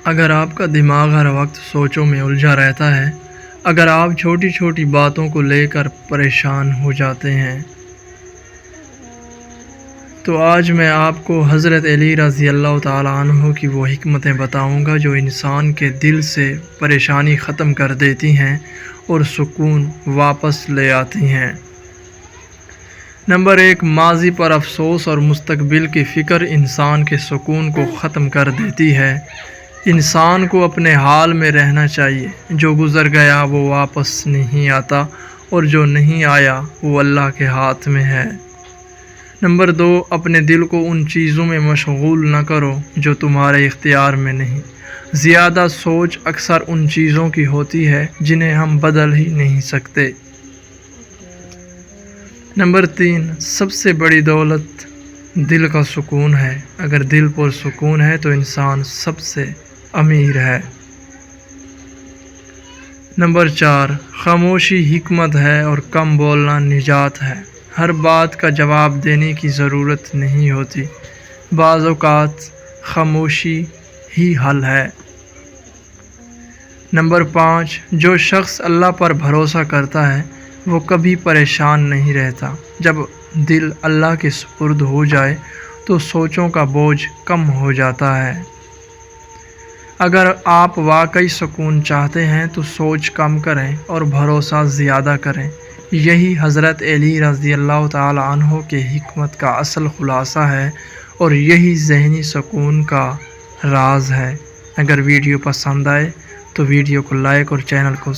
اگر آپ کا دماغ ہر وقت سوچوں میں الجھا رہتا ہے، اگر آپ چھوٹی چھوٹی باتوں کو لے کر پریشان ہو جاتے ہیں، تو آج میں آپ کو حضرت علی رضی اللہ تعالیٰ عنہ کی وہ حکمتیں بتاؤں گا جو انسان کے دل سے پریشانی ختم کر دیتی ہیں اور سکون واپس لے آتی ہیں۔ نمبر 1، ماضی پر افسوس اور مستقبل کی فکر انسان کے سکون کو ختم کر دیتی ہے۔ انسان کو اپنے حال میں رہنا چاہیے۔ جو گزر گیا وہ واپس نہیں آتا، اور جو نہیں آیا وہ اللہ کے ہاتھ میں ہے۔ نمبر 2، اپنے دل کو ان چیزوں میں مشغول نہ کرو جو تمہارے اختیار میں نہیں۔ زیادہ سوچ اکثر ان چیزوں کی ہوتی ہے جنہیں ہم بدل ہی نہیں سکتے۔ نمبر 3، سب سے بڑی دولت دل کا سکون ہے۔ اگر دل پر سکون ہے تو انسان سب سے امیر ہے۔ نمبر 4، خاموشی حکمت ہے اور کم بولنا نجات ہے۔ ہر بات کا جواب دینے کی ضرورت نہیں ہوتی، بعض اوقات خاموشی ہی حل ہے۔ نمبر 5، جو شخص اللہ پر بھروسہ کرتا ہے وہ کبھی پریشان نہیں رہتا۔ جب دل اللہ کے سپرد ہو جائے تو سوچوں کا بوجھ کم ہو جاتا ہے۔ اگر آپ واقعی سکون چاہتے ہیں تو سوچ کم کریں اور بھروسہ زیادہ کریں۔ یہی حضرت علی رضی اللہ تعالی عنہ کے حکمت کا اصل خلاصہ ہے، اور یہی ذہنی سکون کا راز ہے۔ اگر ویڈیو پسند آئے تو ویڈیو کو لائک اور چینل کو